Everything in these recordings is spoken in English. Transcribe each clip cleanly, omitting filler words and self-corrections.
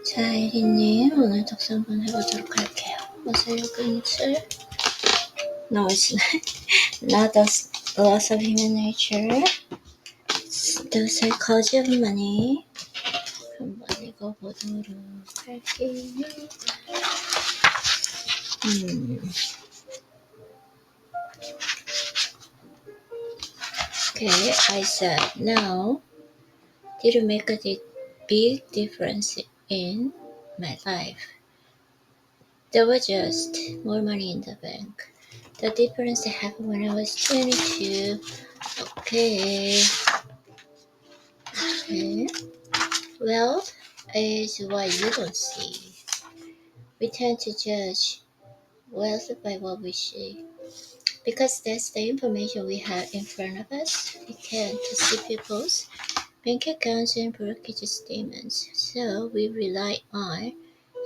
자, 혜리님, 오늘 독서 한번 해보도록 할게요. Was I going to? No, it's not the loss of human nature. It's the psychology of money. 한번 읽어보도록 할게요. Okay, I said, now, did it make a big difference in my life? There was just more money in the bank. The difference happened when I was 22. Okay. Wealth is what you don't see. We tend to judge wealth by what we see. Because that's the information we have in front of us, we can't see people's bank accounts and brokerage statements. So we rely on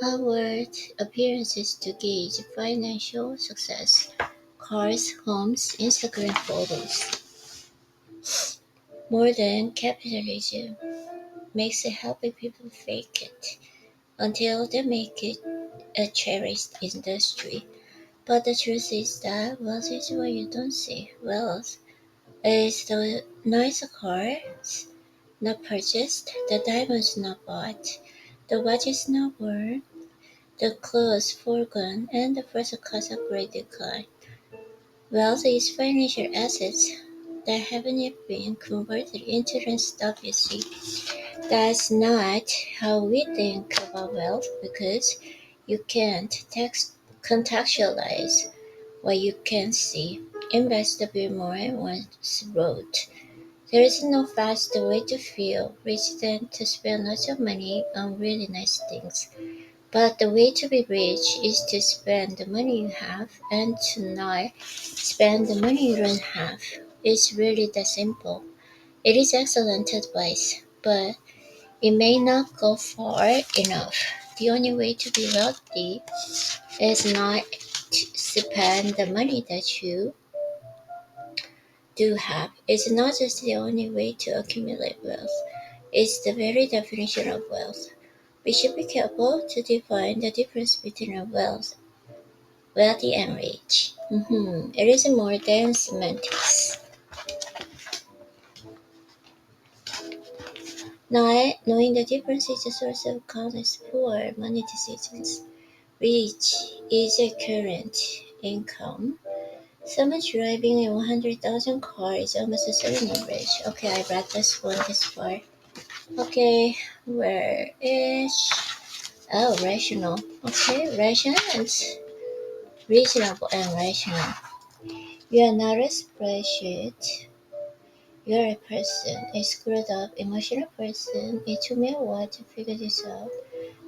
outward appearances to gauge financial success. Cars, homes, Instagram photos. Modern capitalism makes it helping people fake it until they make it a cherished industry. But the truth is that wealth is what you don't see. Wealth is the nice cars not purchased, the diamonds not bought, the watches not worn, the clothes forgone, and the first class upgrade declined. Wealth is financial assets that haven't yet been converted into the stuff you see. That's not how we think about wealth because you can't contextualize what you can see. Investor Bill Murray once wrote, there is no faster way to feel rich than to spend lots of money on really nice things. But the way to be rich is to spend the money you have and to not spend the money you don't have. It's really that simple. It is excellent advice, but it may not go far enough. The only way to be wealthy is not to spend the money that you do have. It's not just the only way to accumulate wealth. It's the very definition of wealth. We should be careful to define the difference between wealthy and rich. It is more than semantics. Knowing the difference is a source of countless poor money decisions. Rich is a current income. Someone driving a 100,000 car is almost certainly rich. Okay, I read this one this far. Okay, where is... Oh, rational. Okay, rational and reasonable and rational. You are not a spreadsheet. You're a person, a screwed up, emotional person. It took me a while to figure this out.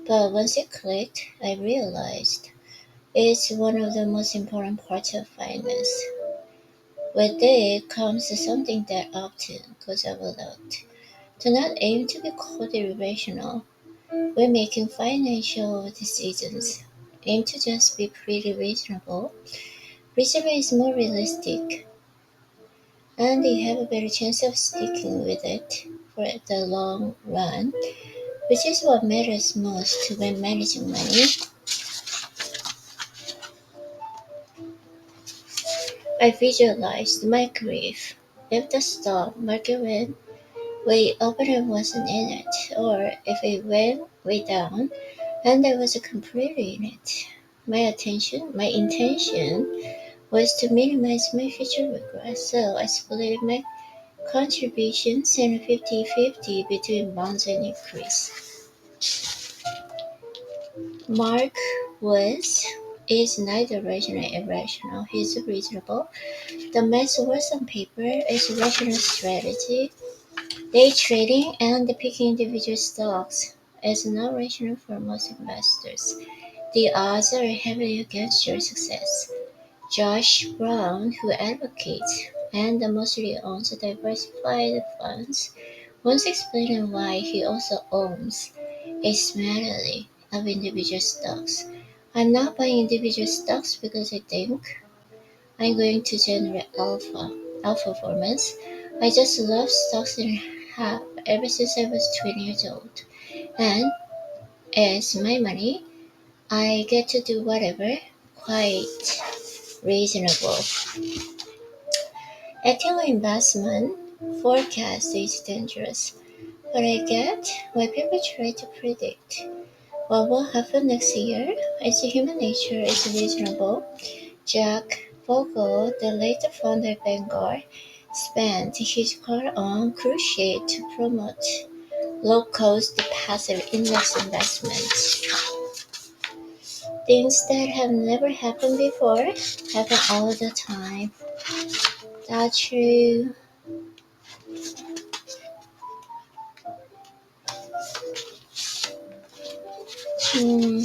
But once it clicked, I realized it's one of the most important parts of finance. With it comes something that often goes overlooked. Do not aim to be called irrational when making financial decisions. Aim to just be pretty reasonable. Reasonable is more realistic, and you have a better chance of sticking with it for the long run, which is what matters most when managing money. I visualized my grief if the stock market went way up and I wasn't in it, or if it went way down and I was completely in it. My intention was to minimize my future regrets, so I split my contributions in 50-50 between bonds and equities. Mark is neither rational nor irrational. He's reasonable. The math works on paper is a rational strategy. Day trading and picking individual stocks is not rational for most investors. The odds are heavily against your success. Josh Brown, who advocates and mostly owns diversified funds, once explaining why he also owns a smattering of individual stocks. I'm not buying individual stocks because I think I'm going to generate alpha performance. I just love stocks and have ever since I was 20 years old. And It's my money. I get to do whatever. Quite reasonable. Acting on investment forecast is dangerous, but I get why people try to predict what will happen next year. It's human nature is reasonable. Jack Bogle, the late founder of Vanguard, spent his car on cruise ship to promote low-cost passive index investments. Things that have never happened before happen all the time. That's true. Hmm.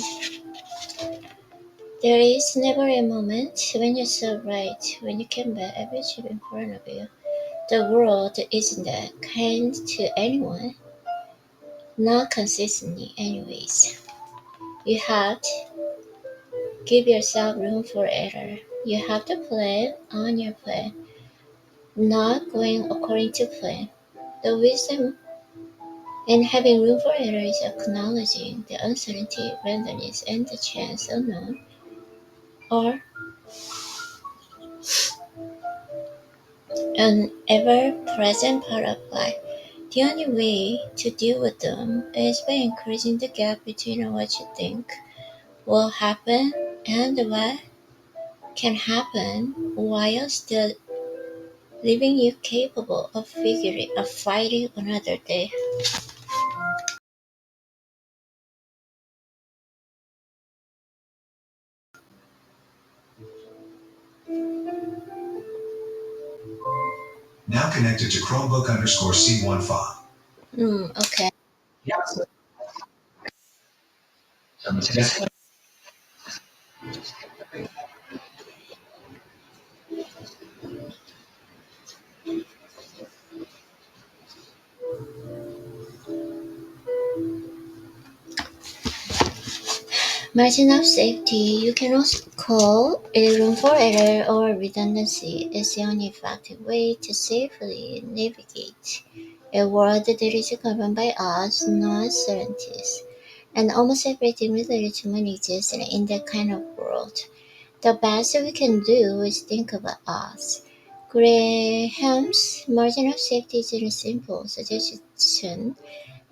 There is never a moment when you're so right, when you can bet every chip in front of you. The world isn't that kind to anyone, not consistently anyways. You have to give yourself room for error. You have to plan on your plan, not going according to plan. The wisdom in having room for error is acknowledging the uncertainty, randomness, and the chance unknown are an ever-present part of life. The only way to deal with them is by increasing the gap between what you think will happen and what can happen while still leaving you capable of fighting another day. Now connected to Chromebook underscore C1 file. Okay. Margin of safety. You can also call it room for error or redundancy. It's the only effective way to safely navigate a world that is governed by odds, not certainties. And almost everything related to money exists in that kind of world. The best we can do is think about us. Graham's margin of safety is a simple suggestion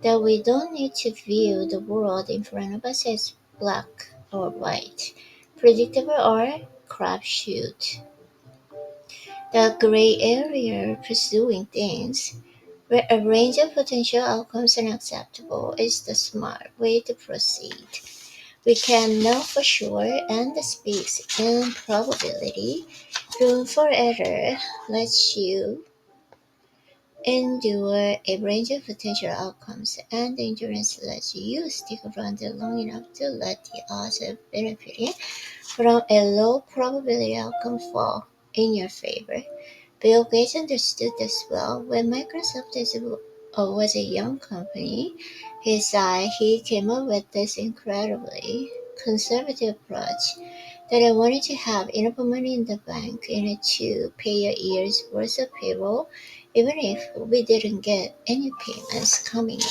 that we don't need to view the world in front of us as black or white, predictable or crapshoot. The gray area pursuing things where a range of potential outcomes are acceptable is the smart way to proceed. We can know for sure and speaks in probability. Room for error lets you endure a range of potential outcomes, and endurance lets you stick around long enough to let the odds of benefiting from a low probability outcome fall in your favor. Bill Gates understood this well. When Microsoft was a young company, he came up with this incredibly conservative approach that I wanted to have enough money in the bank to pay a year's worth of payroll, even if we didn't get any payments coming in.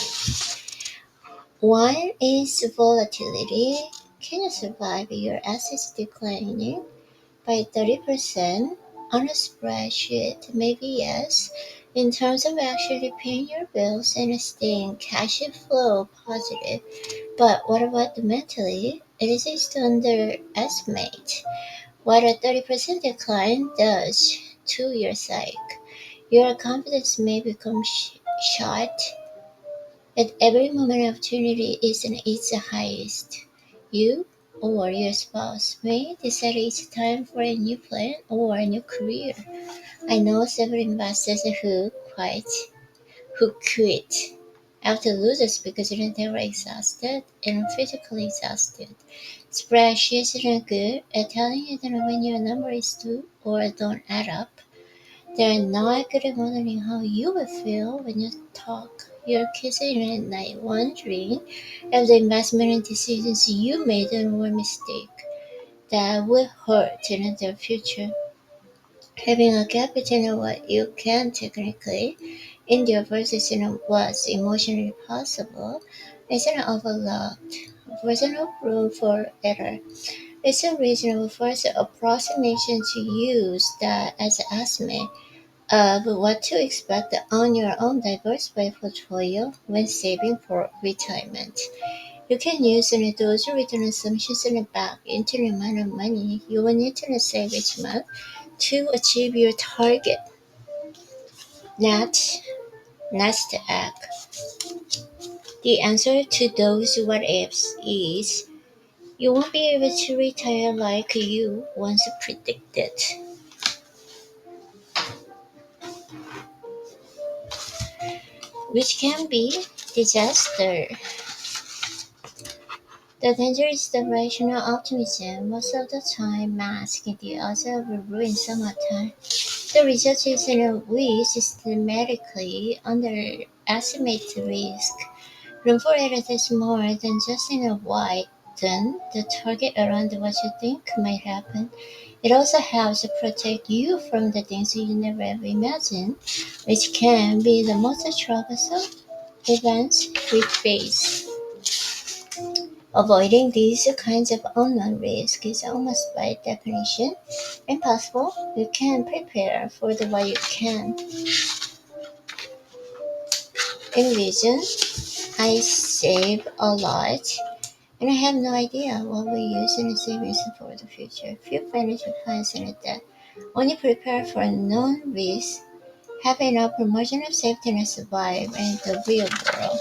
One is volatility. Can you survive your assets declining by 30% on a spreadsheet? Maybe yes. In terms of actually paying your bills and staying cash flow positive. But what about mentally? It is easy to underestimate what a 30% decline does to your psyche. Your confidence may become shot at every moment opportunity isn't its highest. You or your spouse may decide it's time for a new plan or a new career. I know several investors who quit after losers because they were exhausted and physically exhausted. Spreadsheets are good at telling you that when your numbers do or don't add up. They're not good at modeling how you will feel when you talk your kids in at night wondering if the investment decisions you made were a mistake that will hurt in their future. Having a gap between what you can technically in the version was emotionally possible. It's an overlooked version of room for error. It's a reasonable first approximation to use that as an estimate of what to expect on your own diversified portfolio when saving for retirement. You can use those return assumptions back into the amount of money you will need to save each month to achieve your target. Not nest egg. The answer to those what ifs is you won't be able to retire like you once predicted, which can be disaster. The danger is the rational optimism, most of the time masking the other will ruin sometime. The result is that we systematically underestimate the risk. Room for error is more than just widen the target around what you think might happen. It also helps to protect you from the things you never ever imagined, which can be the most troublesome events we face. Avoiding these kinds of unknown risks is almost by definition impossible. You can prepare for the what you can envision. I save a lot, and I have no idea what we use in savings for the future. Few financial plans in that only prepare for known risks, have enough margin of safety and survive in the real world.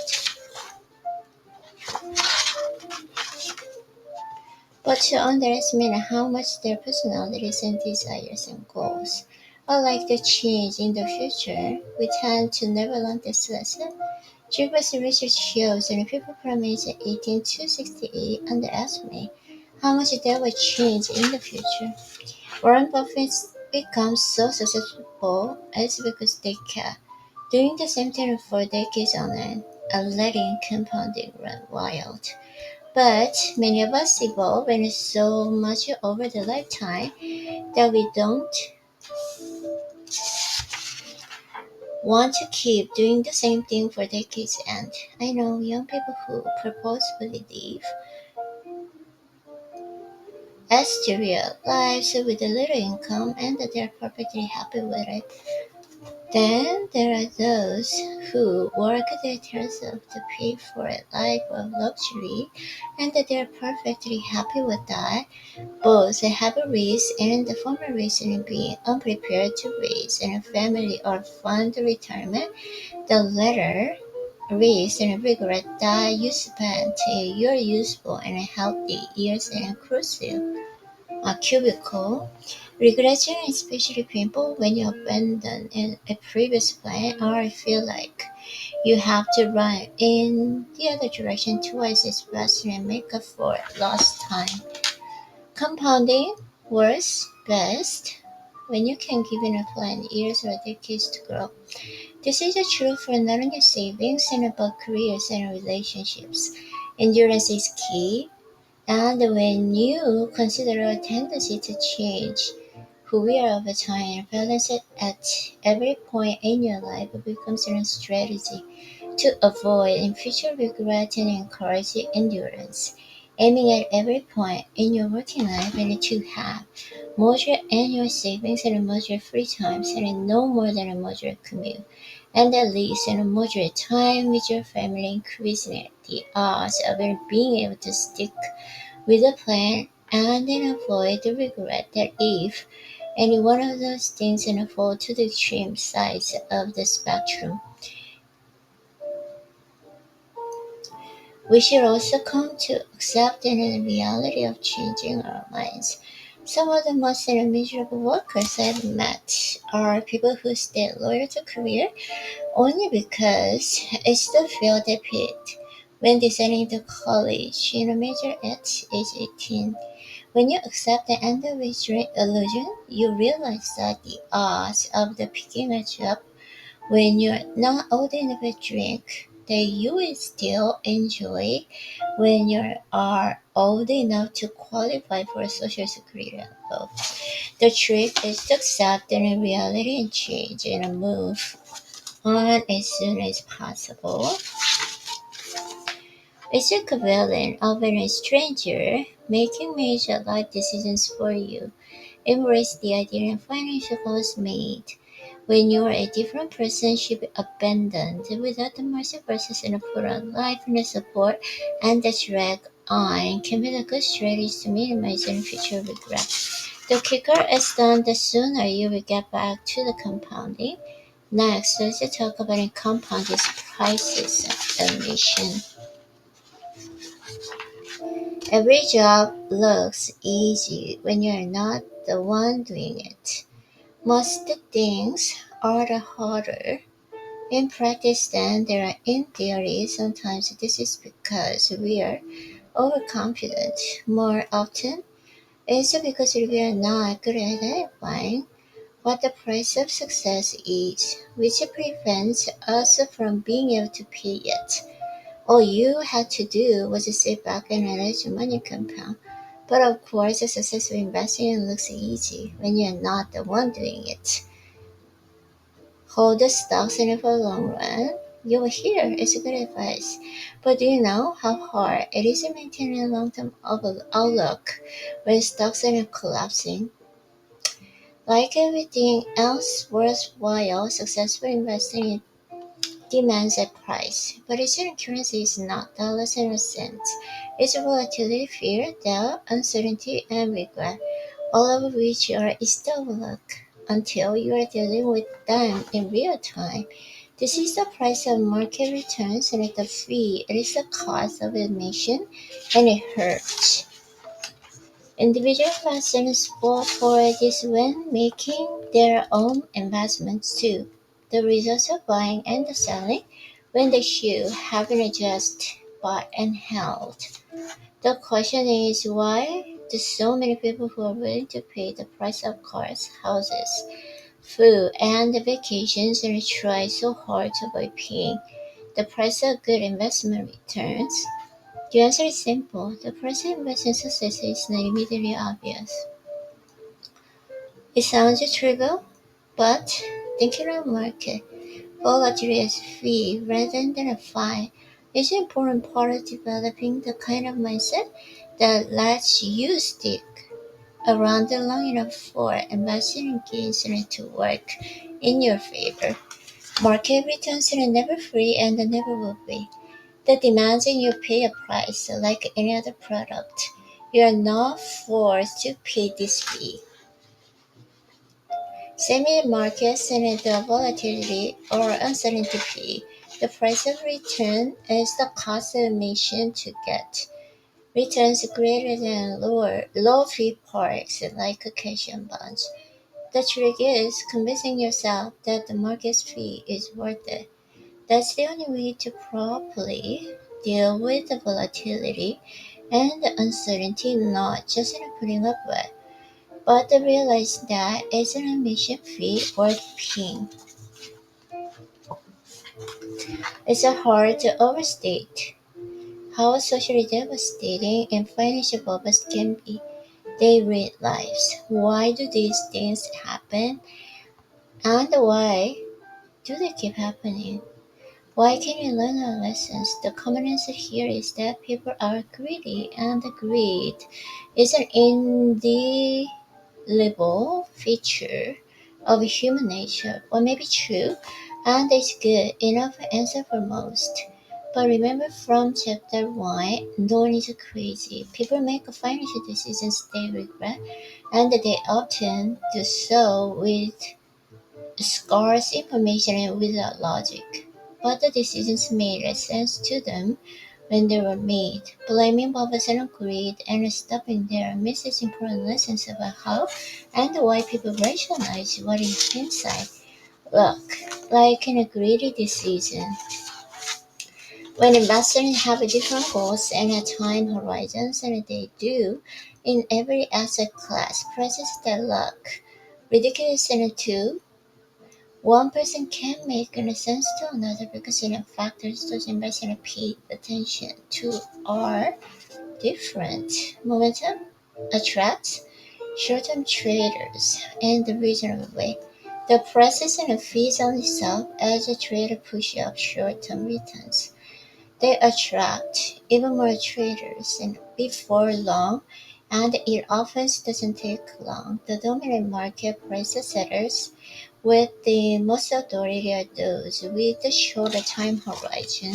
But to underestimate how much their personalities and desires and goals are like to change in the future, we tend to never learn this lesson. Previous research shows that people from age 18 to 68 underestimate how much they will change in the future. Warren Buffett becomes so successful is because they kept doing the same thing for decades on end and letting compounding run wild. But many of us evolve and so much over the lifetime that we don't want to keep doing the same thing for decades. And I know young people who purposefully live exterior lives with a little income and that they're perfectly happy with it. Then there are those who work their tails off to pay for a life of luxury and that they're perfectly happy with that. Both have a risk and the former reason being unprepared to raise a family or fund retirement. The latter risk and regret that you spent your useful and healthy years in a cubicle. Regression is especially painful when you abandon a previous plan or feel like you have to run in the other direction twice as fast and make up for lost time. Compounding works best when you can give in a plan years or decades to grow. This is true for not only savings and about careers and relationships. Endurance is key, and when you consider a tendency to change who we are over time and balance it at every point in your life becomes a strategy to avoid in future regret and encourage endurance. Aiming at every point in your working life and to have moderate annual savings and moderate free times and no more than a moderate commute, and at least a moderate time with your family, increasing the odds of being able to stick with a plan and then avoid the regret that if any one of those things fall to the extreme sides of the spectrum. We should also come to accept the reality of changing our minds. Some of the most miserable workers I've met are people who stay loyal to career only because it's the field they picked when deciding to college in a major at age 18. When you accept the end of its illusion, you realize that the odds of the picking a job when you're not old enough to drink that you will still enjoy when you are old enough to qualify for a social security level. The trick is to accept the reality and change and move. on as soon as possible. It's equivalent of a stranger making major life decisions for you. Embrace the idea that financial goals made when you are a different person should be abandoned without the mercy versus in a put on life and the support and the drag on can be the good strategy to minimize any future regret. The quicker it's done, the sooner you will get back to the compounding. Next, let's talk about the compounding prices emission. Every job looks easy when you're not the one doing it. Most things are harder in practice than they are in theory. Sometimes this is because we are overconfident. More often, it's because we are not good at identifying what the price of success is, which prevents us from being able to pay it. All you had to do was sit back and let your money compound. But of course, successful investing looks easy when you're not the one doing it. Hold the stocks in it for the long run. You will hear it's good advice. But do you know how hard it is to maintain a long-term outlook when stocks are collapsing? Like everything else worthwhile, successful investing demands a price, but its currency is not dollars and cents. It's volatility, fear, doubt, uncertainty, and regret, all of which are overlooked until you are dealing with them in real time. This is the price of market returns, and it's the fee. It is the cost of admission, and it hurts. Individual persons fall for this when making their own investments too. The results of buying and selling when the shoe have been just bought and held. The question is why do so many people who are willing to pay the price of cars, houses, food, and vacations and try so hard to avoid paying the price of good investment returns? The answer is simple. The price of investment success is not immediately obvious. It sounds trivial, but thinking of market volatility as fee rather than a fine is an important part of developing the kind of mindset that lets you stick around long enough for investing gains to work in your favor. Market returns are never free and never will be. The demanding you pay a price like any other product. You are not forced to pay this fee. Semi markets and the volatility or uncertainty fee. The price of return is the cost of admission to get returns greater than low fee parks like cash and bonds. The trick is convincing yourself that the market's fee is worth it. That's the only way to properly deal with the volatility and the uncertainty, not just putting up with, but to realize that it's an admission fee worth paying. It's hard to overstate how socially devastating and financial bubbles can be. They read lives. Why do these things happen? And why do they keep happening? Why can we learn our lessons? The common answer here is that people are greedy, and the greed is an indelible feature of human nature. What may be true, and it's good enough answer for most. But remember from chapter 1, no one is crazy. People make financial decisions they regret, and they often do so with scarce information and without logic. But the decisions made sense to them when they were made. Blaming bubbles and greed and stopping there misses important lessons about how and why people rationalize what is inside. Look, like in a greedy decision, when investors have different goals and time horizons, and they do in every asset class, prices that look ridiculous and too one person can make sense to another because factors those investors pay attention to are different. Momentum attracts short-term traders in the reasonable way. The precision feeds on itself as a trader pushes up short-term returns. They attract even more traders before long, and it often doesn't take long. The dominant market price setters with the most authority are those with the shorter time horizon.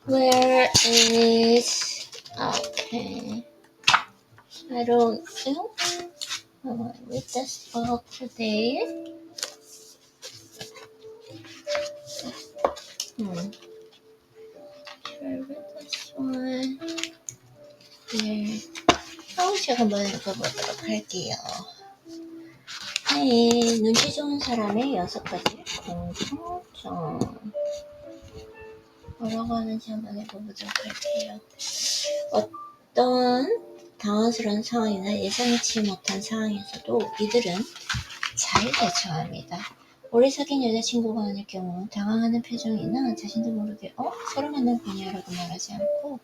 Where is okay? I don't know. With this book today. Try with this one. 네. 제가 한번 읽어보도록 할게요. 네, 눈치 좋은 사람의 6가지 공통점. 뭐라고 하는지 한번 읽어보도록 할게요. 어떤 당황스러운 상황이나 예상치 못한 상황에서도 이들은 잘 대처합니다. 오래 사귄 여자친구가 아닐 경우 당황하는 표정이나 자신도 모르게 새로 만난 분이야라고 말하지 않고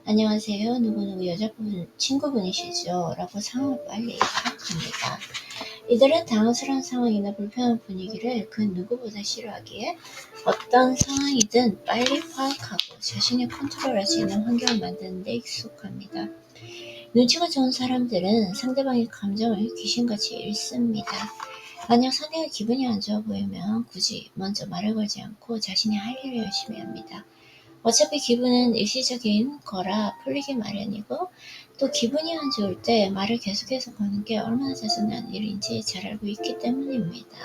안녕하세요 누구누구 여자분 친구분이시죠? 라고 상황을 빨리 파악합니다. 이들은 당황스러운 상황이나 불편한 분위기를 그 누구보다 싫어하기에 어떤 상황이든 빨리 파악하고 자신이 컨트롤할 수 있는 환경을 만드는 데 익숙합니다. 눈치가 좋은 사람들은 상대방의 감정을 귀신같이 읽습니다. 만약 상대가 기분이 안 좋아 보이면 굳이 먼저 말을 걸지 않고 자신이 할 일을 열심히 합니다. 어차피 기분은 일시적인 거라 풀리기 마련이고 또 기분이 안 좋을 때 말을 계속해서 거는 게 얼마나 자선한 일인지 잘 알고 있기 때문입니다.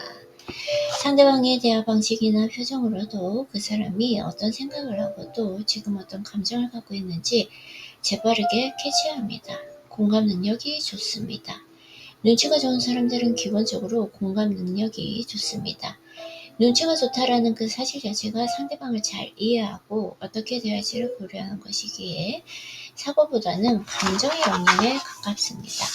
상대방에 대한 방식이나 표정으로도 그 사람이 어떤 생각을 하고 또 지금 어떤 감정을 갖고 있는지 재빠르게 캐치합니다. 공감 능력이 좋습니다. 눈치가 좋은 사람들은 기본적으로 공감 능력이 좋습니다. 눈치가 좋다라는 그 사실 자체가 상대방을 잘 이해하고 어떻게 대할지를 고려하는 것이기에 사고보다는 감정의 영역에 가깝습니다.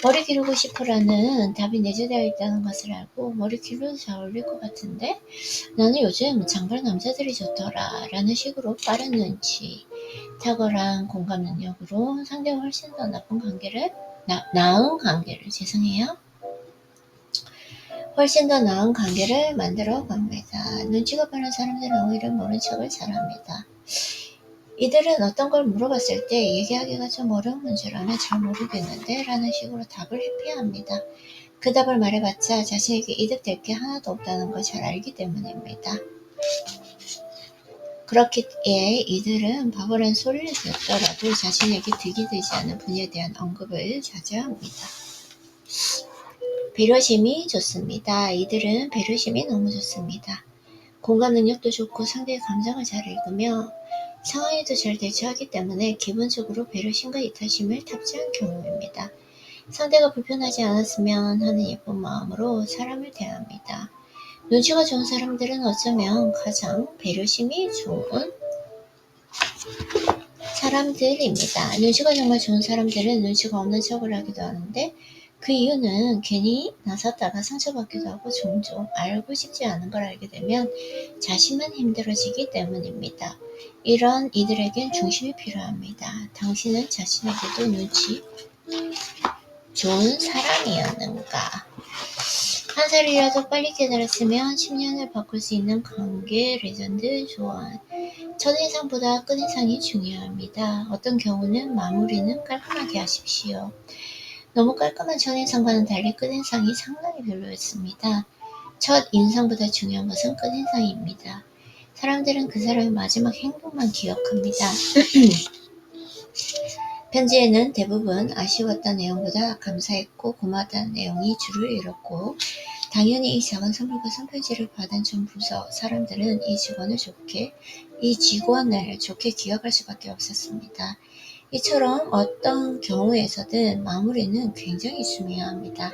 머리 기르고 싶어라는 답이 내재되어 있다는 것을 알고 머리 길러도 잘 어울릴 것 같은데 나는 요즘 장발 남자들이 좋더라 라는 식으로 빠른 눈치, 탁월한 공감 능력으로 상대와 훨씬 더 나은 관계를 훨씬 더 나은 관계를 만들어 갑니다. 눈치가 빠른 사람들은 오히려 모른 척을 잘합니다. 이들은 어떤 걸 물어봤을 때 얘기하기가 좀 어려운 문제라면 잘 모르겠는데 라는 식으로 답을 회피합니다. 그 답을 말해봤자 자신에게 이득될 게 하나도 없다는 걸 잘 알기 때문입니다. 그렇기에 이들은 바보란 소리를 듣더라도 자신에게 득이 되지 않는 분야에 대한 언급을 자제합니다. 배려심이 좋습니다. 이들은 배려심이 너무 좋습니다. 공감 능력도 좋고 상대의 감정을 잘 읽으며 상황에도 잘 대처하기 때문에 기본적으로 배려심과 이타심을 탑재한 경우입니다. 상대가 불편하지 않았으면 하는 예쁜 마음으로 사람을 대합니다. 눈치가 좋은 사람들은 어쩌면 가장 배려심이 좋은 사람들입니다. 눈치가 정말 좋은 사람들은 눈치가 없는 척을 하기도 하는데 그 이유는 괜히 나섰다가 상처받기도 하고 종종 알고 싶지 않은 걸 알게 되면 자신만 힘들어지기 때문입니다. 이런 이들에겐 중심이 필요합니다. 당신은 자신에게도 눈치 좋은 사람이었는가? 한 살이라도 빨리 깨달았으면 10년을 바꿀 수 있는 관계 레전드 조언. 첫인상보다 끝인상이 중요합니다. 어떤 경우는 마무리는 깔끔하게 하십시오. 너무 깔끔한 첫인상과는 달리 끝인상이 상당히 별로였습니다. 첫인상보다 중요한 것은 끝인상입니다. 사람들은 그 사람의 마지막 행동만 기억합니다. 편지에는 대부분 아쉬웠던 내용보다 감사했고 고마웠다는 내용이 주를 이뤘고 당연히 이 작은 선물과 손편지를 받은 전 부서 사람들은 이 직원을 좋게 기억할 수밖에 없었습니다. 이처럼 어떤 경우에서든 마무리는 굉장히 중요합니다.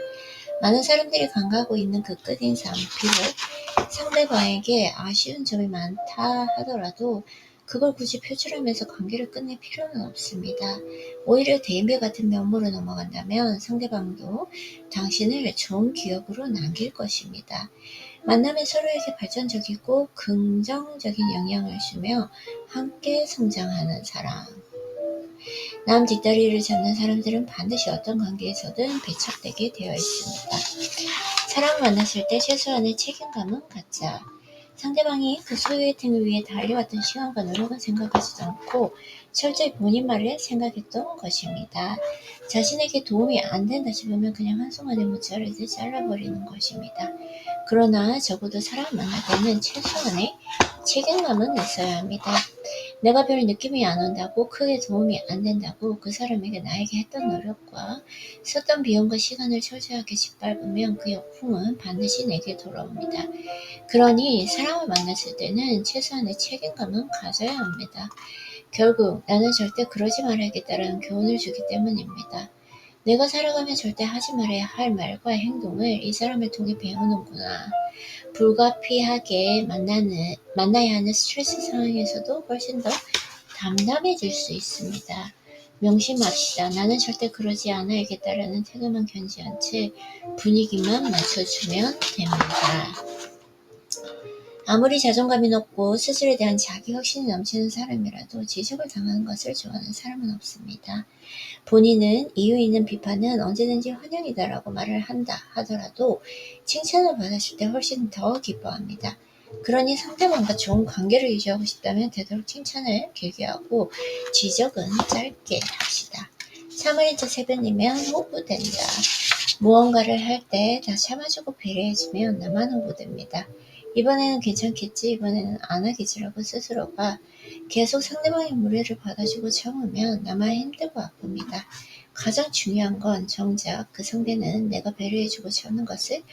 많은 사람들이 간과하고 있는 그 끝인상, 비록 상대방에게 아쉬운 점이 많다 하더라도 그걸 굳이 표출하면서 관계를 끝낼 필요는 없습니다. 오히려 대인배 같은 면모로 넘어간다면 상대방도 당신을 좋은 기억으로 남길 것입니다. 만나면 서로에게 발전적이고 긍정적인 영향을 주며 함께 성장하는 사람. 남 뒷다리를 잡는 사람들은 반드시 어떤 관계에서든 배척되게 되어 있습니다. 사람을 만났을 때 최소한의 책임감은 갖자. 상대방이 그 소유의 틈을 위해 달려왔던 시간과 노력은 생각하지도 않고 철저히 본인 말을 생각했던 것입니다. 자신에게 도움이 안 된다 싶으면 그냥 한순간에 모자르듯 잘라버리는 것입니다. 그러나 적어도 사람을 만날 때는 최소한의 책임감은 있어야 합니다. 내가 별 느낌이 안 온다고, 크게 도움이 안 된다고 그 사람에게 나에게 했던 노력과 썼던 비용과 시간을 철저하게 짓밟으면 그 역풍은 반드시 내게 돌아옵니다. 그러니 사람을 만났을 때는 최소한의 책임감은 가져야 합니다. 결국 나는 절대 그러지 말아야겠다라는 교훈을 주기 때문입니다. 내가 살아가며 절대 하지 말아야 할 말과 행동을 이 사람을 통해 배우는구나. 불가피하게 만나야 하는 스트레스 상황에서도 훨씬 더 담담해질 수 있습니다. 명심합시다. 나는 절대 그러지 않아야겠다라는 태도만 견지한 채 분위기만 맞춰주면 됩니다. 아무리 자존감이 높고 스스로에 대한 자기 확신이 넘치는 사람이라도 지적을 당하는 것을 좋아하는 사람은 없습니다. 본인은 이유 있는 비판은 언제든지 환영이다라고 말을 한다 하더라도 칭찬을 받았을 때 훨씬 더 기뻐합니다. 그러니 상대방과 좋은 관계를 유지하고 싶다면 되도록 칭찬을 길게 하고 지적은 짧게 합시다. 참을인자 세변이면 호구된다. 무언가를 할 때 다 참아주고 배려해주면 나만 호구됩니다. 이번에는 괜찮겠지, 이번에는 안 하겠지라고 스스로가 계속 상대방의 무례를 받아주고 참으면 나만 힘들고 아픕니다. 가장 중요한 건 정작 그 상대는 내가 배려해주고 참는 것을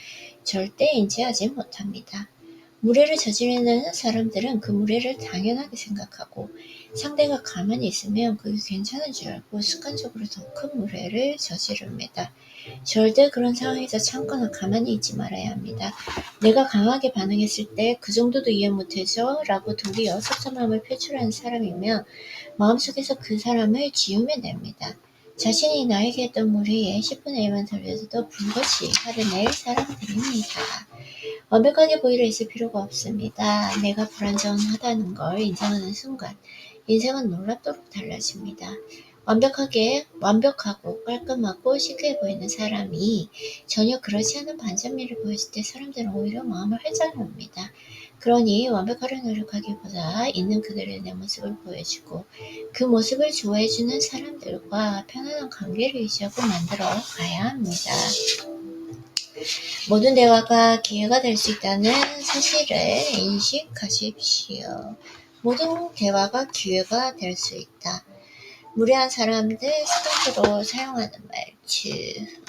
절대 인지하지 못합니다. 무례를 저지르는 사람들은 그 무례를 당연하게 생각하고 상대가 가만히 있으면 그게 괜찮은 줄 알고 습관적으로 더 큰 무례를 저지릅니다. 절대 그런 상황에서 참거나 가만히 있지 말아야 합니다. 내가 강하게 반응했을 때 그 정도도 이해 못해줘? 라고 도리어 섭섭함을 표출하는 사람이면 마음속에서 그 사람을 지우면 됩니다. 자신이 나에게 했던 무례에 10분의 1만 돌려줘도 불같이 화를 낼 사람들입니다. 완벽하게 보이려 있을 필요가 없습니다. 내가 불완전하다는 걸 인정하는 순간 인생은 놀랍도록 달라집니다. 완벽하고 깔끔하고 시크해 보이는 사람이 전혀 그렇지 않은 반전미를 보였을 때 사람들은 오히려 마음을 활짝합니다. 그러니 완벽하려 노력하기보다 있는 그대로의 내 모습을 보여주고 그 모습을 좋아해주는 사람들과 편안한 관계를 유지하고 만들어 가야 합니다. 모든 대화가 기회가 될 수 있다는 사실을 인식하십시오. 모든 대화가 기회가 될 수 있다. 무례한 사람들 습관적으로 사용하는 말투.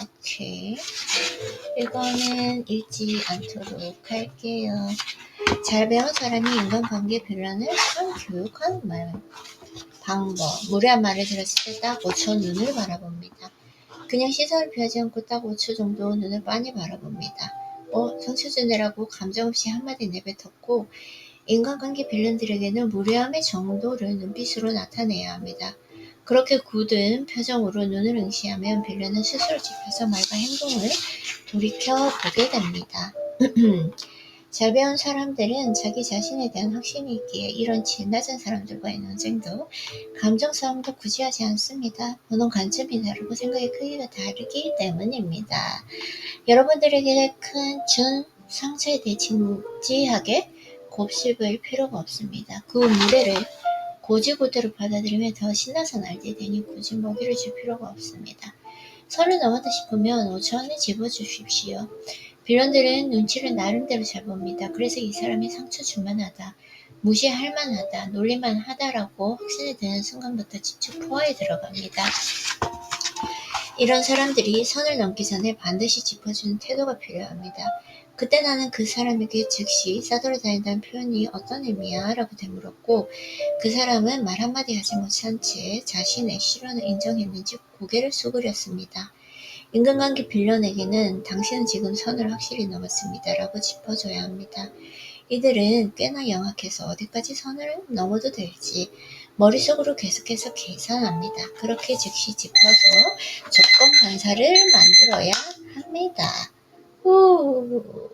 오케이. 이거는 읽지 않도록 할게요. 잘 배운 사람이 인간관계 변화를 참 교육하는 말. 방법. 무례한 말을 들었을 때 딱 5초 눈을 바라봅니다. 그냥 시선을 피하지 않고 딱 5초 정도 눈을 빤히 바라봅니다. 상처 주느라고 감정 없이 한마디 내뱉었고 인간관계 빌런들에게는 무례함의 정도를 눈빛으로 나타내야 합니다. 그렇게 굳은 표정으로 눈을 응시하면 빌런은 스스로 짚혀서 말과 행동을 돌이켜보게 됩니다. 잘 배운 사람들은 자기 자신에 대한 확신이 있기에 이런 질 낮은 사람들과의 논쟁도 감정 싸움도 굳이 하지 않습니다. 보는 관점이 다르고 생각의 크기가 다르기 때문입니다. 여러분들에게 준 상처에 대해 진지하게 곱씹을 필요가 없습니다. 그 무례를 고지고대로 받아들이며 더 신나서 날뛰게 되니 굳이 먹이를 줄 필요가 없습니다. 선을 넘었다 싶으면 5초 안에 집어주십시오. 빌런들은 눈치를 나름대로 잘 봅니다. 그래서 이 사람이 상처 줄만하다, 무시할 만하다, 놀릴만 하다라고 확신이 드는 순간부터 집중 포화에 들어갑니다. 이런 사람들이 선을 넘기 전에 반드시 짚어주는 태도가 필요합니다. 그때 나는 그 사람에게 즉시 싸돌아다닌다는 표현이 어떤 의미야? 라고 되물었고 그 사람은 말 한마디 하지 못한 채 자신의 실언을 인정했는지 고개를 수그렸습니다. 인간관계 빌런에게는 당신은 지금 선을 확실히 넘었습니다. 라고 짚어줘야 합니다. 이들은 꽤나 영악해서 어디까지 선을 넘어도 될지 머릿속으로 계속해서 계산합니다. 그렇게 즉시 짚어서 조건 반사를 만들어야 합니다. 후.